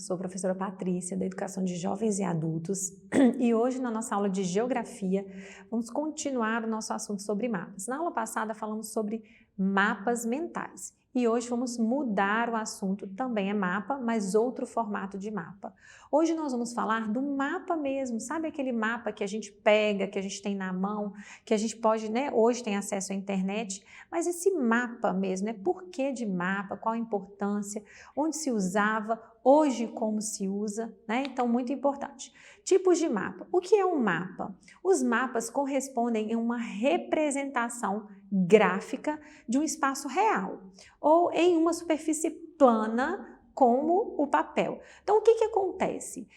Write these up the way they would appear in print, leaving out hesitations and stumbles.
sou a professora Patrícia, da Educação de Jovens e Adultos, e hoje na nossa aula de Geografia vamos continuar o nosso assunto sobre mapas. Na aula passada falamos sobre mapas mentais e hoje vamos mudar o assunto, também é mapa, mas outro formato de mapa. Hoje nós vamos falar do mapa mesmo, sabe aquele mapa que a gente pega, que a gente tem na mão, que a gente pode, né, hoje tem acesso à internet, mas esse mapa mesmo, né, por que de mapa, qual a importância, onde se usava, hoje como se usa, né? Então muito importante. Tipos de mapa. O que é um mapa? Os mapas correspondem a uma representação gráfica de um espaço real ou em uma superfície plana como o papel. Então o que acontece?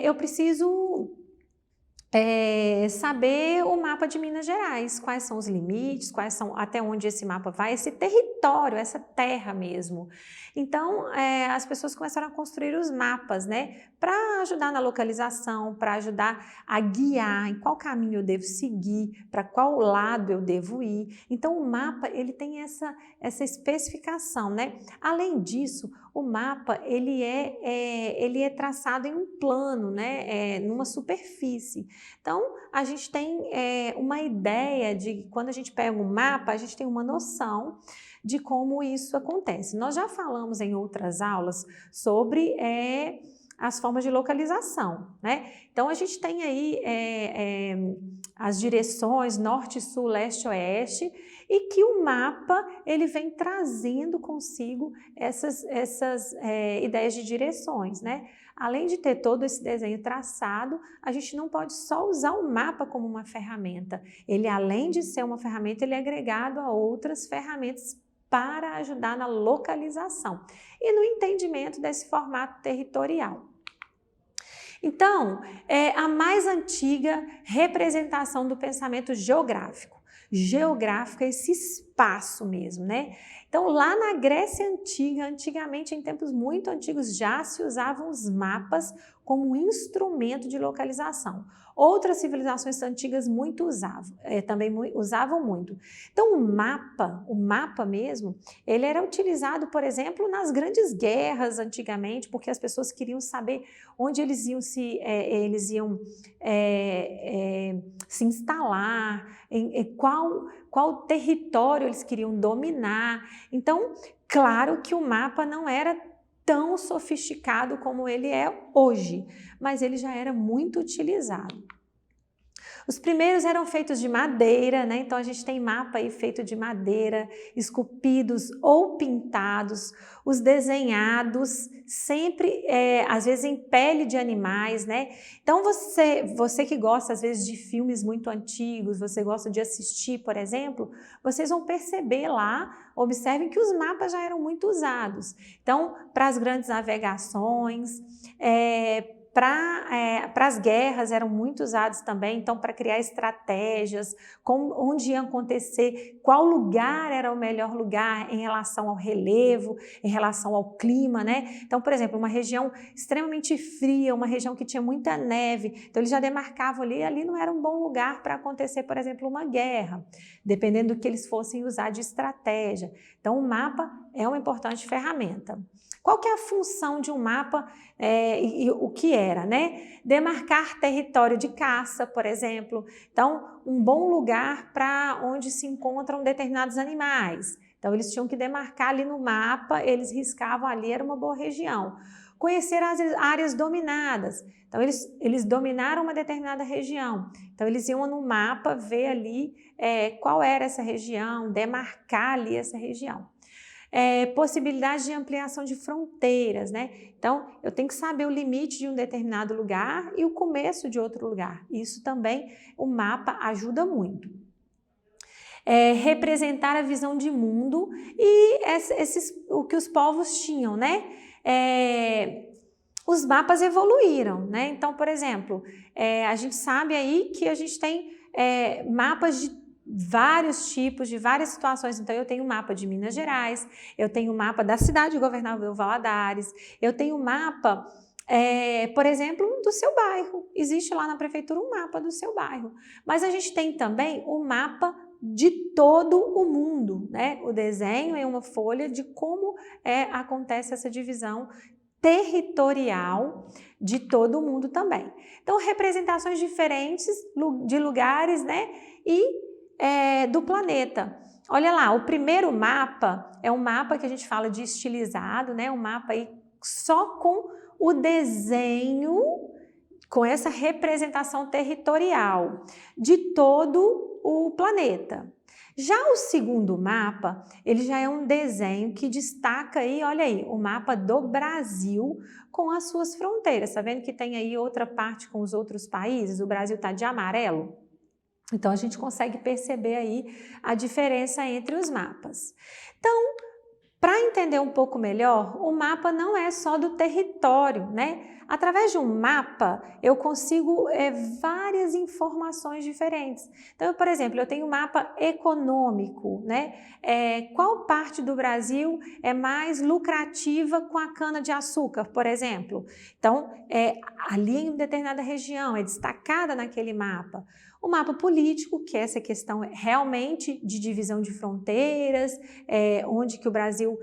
Eu preciso saber o mapa de Minas Gerais, quais são os limites, quais são, até onde esse mapa vai, esse território, essa terra mesmo. Então, as pessoas começaram a construir os mapas, né, para ajudar na localização, para ajudar a guiar em qual caminho eu devo seguir, para qual lado eu devo ir. Então, o mapa, ele tem essa especificação, né? Além disso, o mapa, ele é traçado em um plano, né, numa superfície. Então, a gente tem uma ideia de que quando a gente pega um mapa, a gente tem uma noção de como isso acontece. Nós já falamos em outras aulas sobre as formas de localização, né? Então, a gente tem aí as direções norte, sul, leste, oeste, e que o mapa ele vem trazendo consigo essas ideias de direções, né? Além de ter todo esse desenho traçado, a gente não pode só usar o mapa como uma ferramenta. Ele, além de ser uma ferramenta, ele é agregado a outras ferramentas para ajudar na localização e no entendimento desse formato territorial. Então, a mais antiga representação do pensamento geográfico. Geográfico é esse espaço mesmo, né? Então, lá na Grécia Antiga, antigamente, em tempos muito antigos, já se usavam os mapas como um instrumento de localização. Outras civilizações antigas também usavam muito. Então, o mapa mesmo, ele era utilizado, por exemplo, nas grandes guerras antigamente, porque as pessoas queriam saber onde eles iam se instalar, em qual território eles queriam dominar. Então, claro que o mapa não era tão sofisticado como ele é hoje, mas ele já era muito utilizado. Os primeiros eram feitos de madeira, né? Então a gente tem mapa aí feito de madeira, esculpidos ou pintados, os desenhados, sempre, às vezes em pele de animais, né? Então você que gosta às vezes de filmes muito antigos, você gosta de assistir, por exemplo, vocês vão perceber lá, observem que os mapas já eram muito usados. Então, para as grandes navegações, para as guerras eram muito usados também, então para criar estratégias, onde ia acontecer, qual lugar era o melhor lugar em relação ao relevo, em relação ao clima, né? Então, por exemplo, uma região extremamente fria, uma região que tinha muita neve, então eles já demarcavam ali não era um bom lugar para acontecer, por exemplo, uma guerra, dependendo do que eles fossem usar de estratégia. Então, o mapa é uma importante ferramenta. Qual que é a função de um mapa e o que era, né? Demarcar território de caça, por exemplo. Então, um bom lugar para onde se encontram determinados animais. Então, eles tinham que demarcar ali no mapa, eles riscavam ali, era uma boa região. Conhecer as áreas dominadas. Então, eles dominaram uma determinada região. Então, eles iam no mapa ver ali qual era essa região, demarcar ali essa região. Possibilidade de ampliação de fronteiras, né? Então, eu tenho que saber o limite de um determinado lugar e o começo de outro lugar. Isso também, o mapa ajuda muito. Representar a visão de mundo e o que os povos tinham, né? Os mapas evoluíram, né? Então, por exemplo, a gente sabe aí que a gente tem mapas de vários tipos, de várias situações. Então, eu tenho o mapa de Minas Gerais, eu tenho o mapa da cidade de Governador Valadares, eu tenho o mapa, por exemplo, do seu bairro. Existe lá na prefeitura um mapa do seu bairro. Mas a gente tem também o mapa de todo o mundo, né? O desenho em uma folha de como acontece essa divisão territorial de todo o mundo também. Então, representações diferentes de lugares, né, e do planeta. Olha lá, o primeiro mapa é um mapa que a gente fala de estilizado, né, um mapa aí só com o desenho, com essa representação territorial de todo o planeta. Já o segundo mapa, ele já é um desenho que destaca aí, olha aí, o mapa do Brasil com as suas fronteiras. Tá vendo que tem aí outra parte com os outros países? O Brasil tá de amarelo. Então, a gente consegue perceber aí a diferença entre os mapas. Então, para entender um pouco melhor, o mapa não é só do território, né? Através de um mapa, eu consigo várias informações diferentes. Então, por exemplo, eu tenho um mapa econômico, né? Qual parte do Brasil é mais lucrativa com a cana-de-açúcar, por exemplo? Então, ali em determinada região, é destacada naquele mapa. O mapa político, que é essa questão realmente de divisão de fronteiras, onde que o Brasil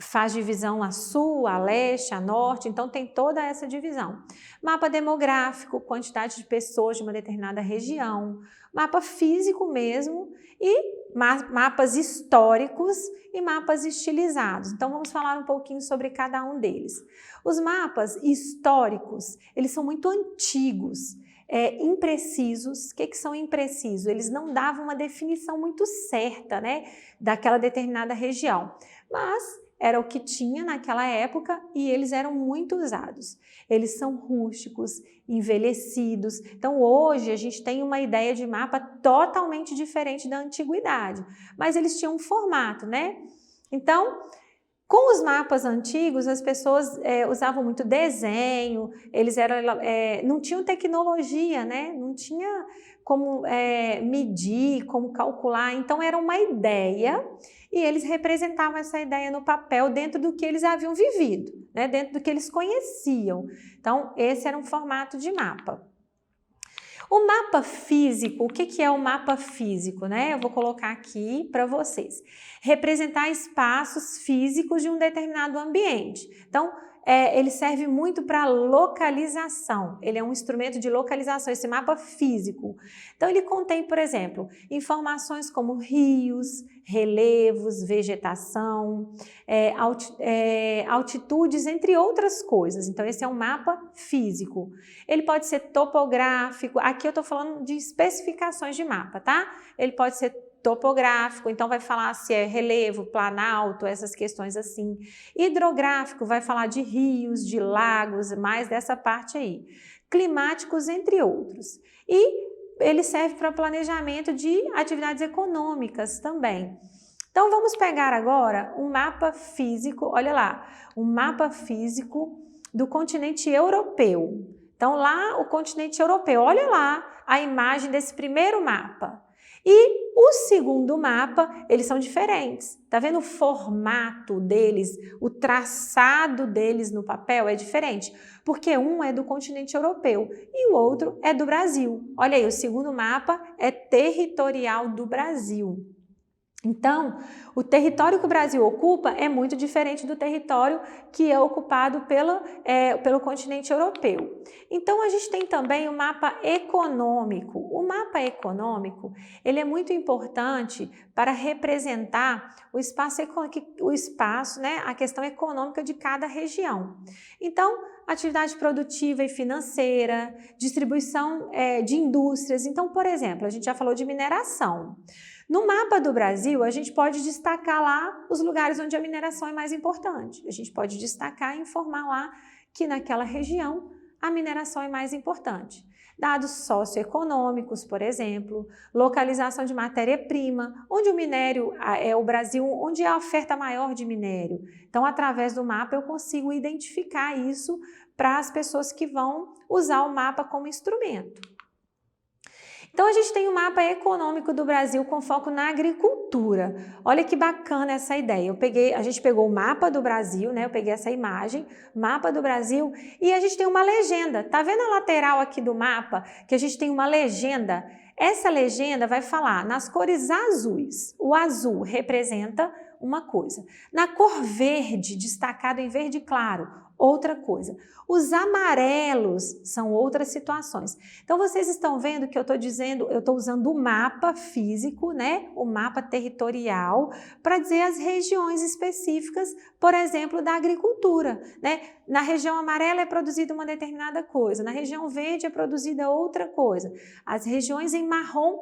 faz divisão a sul, a leste, a norte, então tem toda essa divisão. Mapa demográfico, quantidade de pessoas de uma determinada região, mapa físico mesmo e mapas históricos e mapas estilizados. Então vamos falar um pouquinho sobre cada um deles. Os mapas históricos, eles são muito antigos, imprecisos. O que são imprecisos? Eles não davam uma definição muito certa, né, daquela determinada região, mas era o que tinha naquela época e eles eram muito usados. Eles são rústicos, envelhecidos. Então, hoje a gente tem uma ideia de mapa totalmente diferente da antiguidade, mas eles tinham um formato, né? Então, com os mapas antigos, as pessoas usavam muito desenho, eles não tinham tecnologia, né? Não tinha como medir, como calcular, então era uma ideia e eles representavam essa ideia no papel dentro do que eles haviam vivido, né? Dentro do que eles conheciam. Então, esse era um formato de mapa. O mapa físico, o que é o mapa físico, né? Eu vou colocar aqui para vocês. Representar espaços físicos de um determinado ambiente. Então, ele serve muito para localização. Ele é um instrumento de localização, esse mapa físico. Então, ele contém, por exemplo, informações como rios, relevos, vegetação, altitudes, entre outras coisas. Então, esse é um mapa físico. Ele pode ser topográfico. Aqui eu estou falando de especificações de mapa, tá? Ele pode ser topográfico, então vai falar se é relevo, planalto, essas questões assim. Hidrográfico vai falar de rios, de lagos, mais dessa parte aí. Climáticos, entre outros. E ele serve para planejamento de atividades econômicas também. Então vamos pegar agora um mapa físico, olha lá, um mapa físico do continente europeu. Então lá o continente europeu, olha lá a imagem desse primeiro mapa. E o segundo mapa, eles são diferentes. Tá vendo o formato deles, o traçado deles no papel é diferente? Porque um é do continente europeu e o outro é do Brasil. Olha aí, o segundo mapa é territorial do Brasil. Então, o território que o Brasil ocupa é muito diferente do território que é ocupado pelo continente europeu. Então, a gente tem também o mapa econômico. O mapa econômico, ele é muito importante para representar o espaço, né, a questão econômica de cada região. Então, atividade produtiva e financeira, distribuição de indústrias. Então, por exemplo, a gente já falou de mineração. No mapa do Brasil, a gente pode destacar lá os lugares onde a mineração é mais importante. A gente pode destacar e informar lá que naquela região a mineração é mais importante. Dados socioeconômicos, por exemplo, localização de matéria-prima, onde o minério é o Brasil, onde há a oferta maior de minério. Então, através do mapa, eu consigo identificar isso para as pessoas que vão usar o mapa como instrumento. Então, a gente tem o mapa econômico do Brasil com foco na agricultura. Olha que bacana essa ideia. A gente pegou o mapa do Brasil, né? Eu peguei essa imagem, mapa do Brasil, e a gente tem uma legenda. Tá vendo a lateral aqui do mapa? Que a gente tem uma legenda. Essa legenda vai falar nas cores azuis. O azul representa uma coisa. Na cor verde, destacado em verde claro, outra coisa. Os amarelos são outras situações. Então, vocês estão vendo que eu estou dizendo, eu estou usando o mapa físico, né? O mapa territorial, para dizer as regiões específicas, por exemplo, da agricultura, né? Na região amarela é produzida uma determinada coisa, na região verde é produzida outra coisa, as regiões em marrom,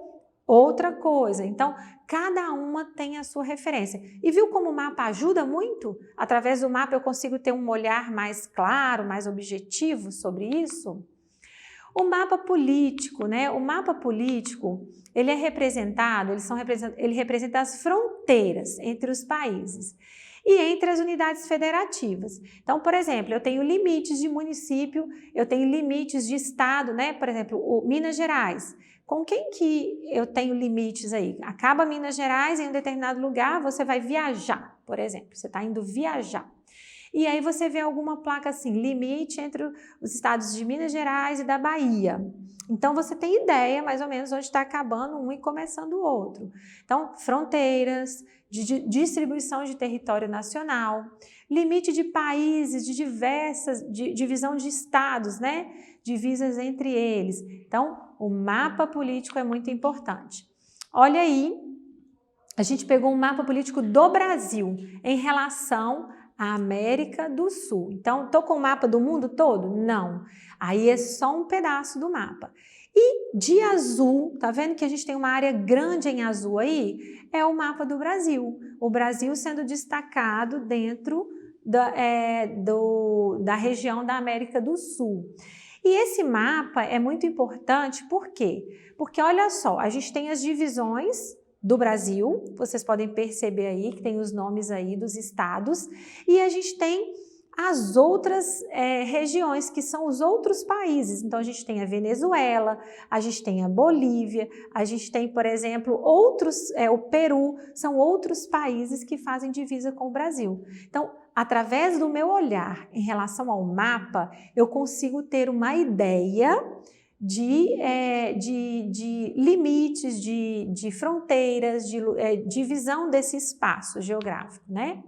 outra coisa. Então, cada uma tem a sua referência. E viu como o mapa ajuda muito? Através do mapa eu consigo ter um olhar mais claro, mais objetivo sobre isso? O mapa político, né? O mapa político, ele é representado, ele representa as fronteiras entre os países e entre as unidades federativas. Então, por exemplo, eu tenho limites de município, eu tenho limites de estado, né? Por exemplo, o Minas Gerais. Com quem que eu tenho limites aí? Acaba Minas Gerais, em um determinado lugar, você vai viajar, por exemplo, você está indo viajar. E aí você vê alguma placa assim, limite entre os estados de Minas Gerais e da Bahia. Então, você tem ideia, mais ou menos, onde está acabando um e começando o outro. Então, fronteiras, distribuição de território nacional, limite de países, de divisão de estados, né? Divisas entre eles. Então, o mapa político é muito importante. Olha aí, a gente pegou um mapa político do Brasil em relação à América do Sul. Então, estou com o mapa do mundo todo? Não. Aí é só um pedaço do mapa. E de azul, tá vendo que a gente tem uma área grande em azul aí? É o mapa do Brasil. O Brasil sendo destacado dentro da região da América do Sul. E esse mapa é muito importante, por quê? Porque olha só, a gente tem as divisões do Brasil, vocês podem perceber aí que tem os nomes aí dos estados, e a gente tem as outras regiões, que são os outros países. Então, a gente tem a Venezuela, a gente tem a Bolívia, a gente tem, por exemplo, o Peru, são outros países que fazem divisa com o Brasil. Então, através do meu olhar em relação ao mapa, eu consigo ter uma ideia de limites, de fronteiras, de divisão desse espaço geográfico, né?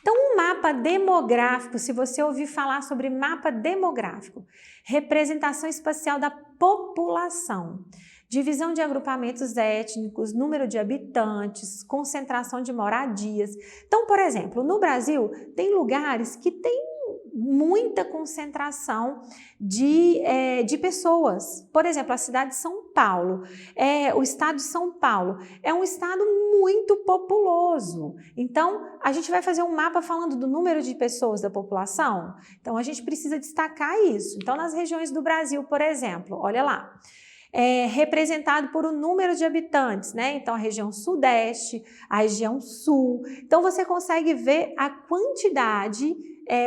Então, um mapa demográfico, se você ouvir falar sobre mapa demográfico, representação espacial da população, divisão de agrupamentos étnicos, número de habitantes, concentração de moradias. Então, por exemplo, no Brasil, tem lugares que tem muita concentração de pessoas. Por exemplo, a cidade de São Paulo, o estado de São Paulo, é um estado muito populoso. Então, a gente vai fazer um mapa falando do número de pessoas da população. Então, a gente precisa destacar isso. Então, nas regiões do Brasil, por exemplo, olha lá, representado por um número de habitantes, né? Então, a região sudeste, a região sul. Então, você consegue ver a quantidade,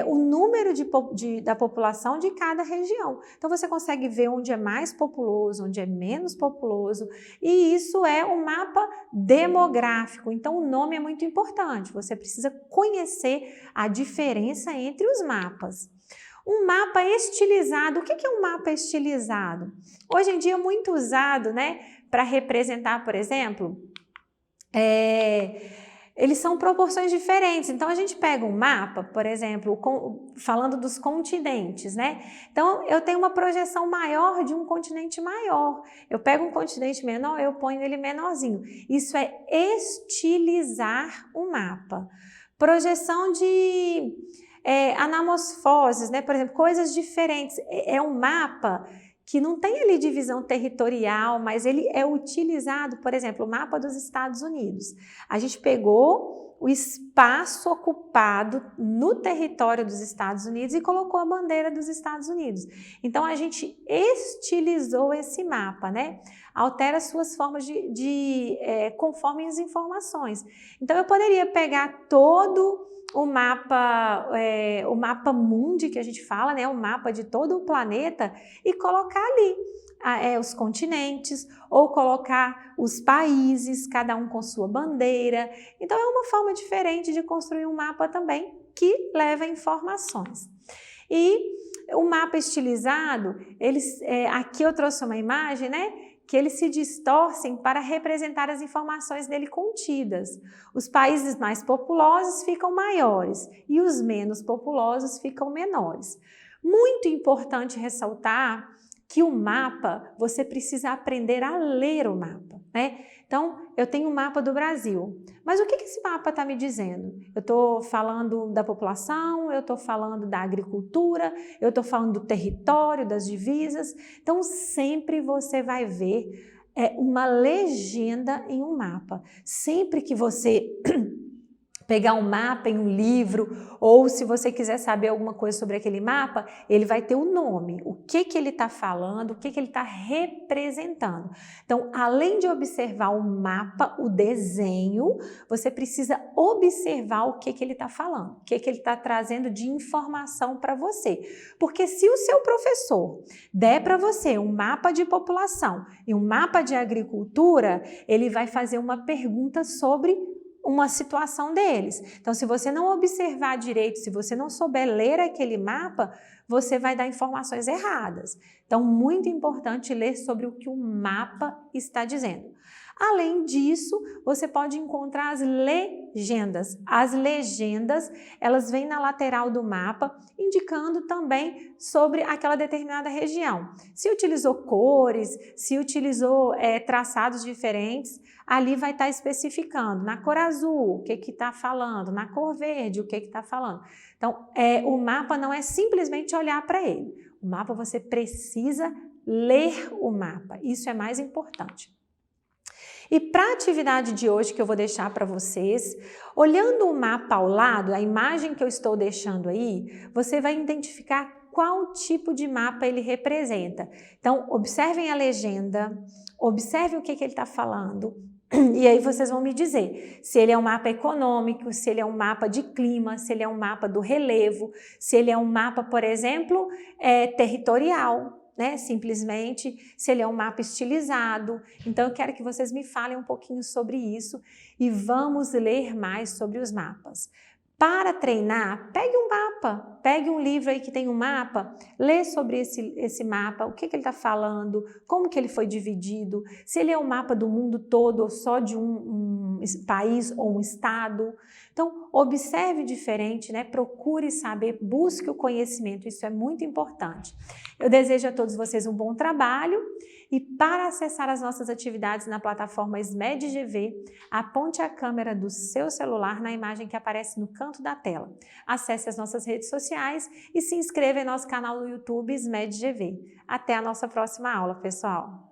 o número da população de cada região. Então, você consegue ver onde é mais populoso, onde é menos populoso, e isso é um mapa demográfico. Então, o nome é muito importante. Você precisa conhecer a diferença entre os mapas. Um mapa estilizado. O que é um mapa estilizado? Hoje em dia é muito usado, né, para representar, por exemplo, eles são proporções diferentes. Então, a gente pega um mapa, por exemplo, falando dos continentes, né? Então, eu tenho uma projeção maior de um continente maior. Eu pego um continente menor, eu ponho ele menorzinho. Isso é estilizar o mapa. Projeção de anamorfoses, né? Por exemplo, coisas diferentes. É um mapa que não tem ali divisão territorial, mas ele é utilizado, por exemplo, o mapa dos Estados Unidos. A gente pegou o espaço ocupado no território dos Estados Unidos e colocou a bandeira dos Estados Unidos. Então, a gente estilizou esse mapa, né? Altera suas formas conforme as informações. Então, eu poderia pegar todo o mapa mundi que a gente fala, né, o mapa de todo o planeta, e colocar ali os continentes, ou colocar os países, cada um com sua bandeira. Então, é uma forma diferente de construir um mapa também, que leva informações. E o mapa estilizado, aqui eu trouxe uma imagem, né, que eles se distorcem para representar as informações nele contidas. Os países mais populosos ficam maiores e os menos populosos ficam menores. Muito importante ressaltar que o mapa, você precisa aprender a ler o mapa, né? Então, eu tenho um mapa do Brasil, mas o que esse mapa está me dizendo? Eu estou falando da população, eu estou falando da agricultura, eu estou falando do território, das divisas. Então, sempre você vai ver uma legenda em um mapa. Sempre que você pegar um mapa em um livro, ou se você quiser saber alguma coisa sobre aquele mapa, ele vai ter o nome, o que ele está falando, o que ele está representando. Então, além de observar o mapa, o desenho, você precisa observar o que ele está falando, o que ele está trazendo de informação para você. Porque se o seu professor der para você um mapa de população e um mapa de agricultura, ele vai fazer uma pergunta sobre uma situação deles. Então, se você não observar direito, se você não souber ler aquele mapa, você vai dar informações erradas. Então, muito importante ler sobre o que o mapa está dizendo. Além disso, você pode encontrar as legendas. As legendas, elas vêm na lateral do mapa, indicando também sobre aquela determinada região. Se utilizou cores, se utilizou traçados diferentes, ali vai estar especificando. Na cor azul, o que está falando? Na cor verde, o que está falando? Então, o mapa não é simplesmente olhar para ele. O mapa, você precisa ler o mapa. Isso é mais importante. E para a atividade de hoje que eu vou deixar para vocês, olhando o mapa ao lado, a imagem que eu estou deixando aí, você vai identificar qual tipo de mapa ele representa. Então, observem a legenda, observem o que ele está falando, e aí vocês vão me dizer se ele é um mapa econômico, se ele é um mapa de clima, se ele é um mapa do relevo, se ele é um mapa, por exemplo, territorial. Né? Simplesmente, se ele é um mapa estilizado. Então, eu quero que vocês me falem um pouquinho sobre isso e vamos ler mais sobre os mapas. Para treinar, pegue um mapa, pegue um livro aí que tem um mapa, lê sobre esse mapa, o que ele está falando, como que ele foi dividido, se ele é um mapa do mundo todo ou só de um país ou um estado. Então, observe diferente, né? Procure saber, busque o conhecimento, isso é muito importante. Eu desejo a todos vocês um bom trabalho e para acessar as nossas atividades na plataforma SMED-GV, aponte a câmera do seu celular na imagem que aparece no canto da tela. Acesse as nossas redes sociais e se inscreva em nosso canal no YouTube SMED-GV. Até a nossa próxima aula, pessoal!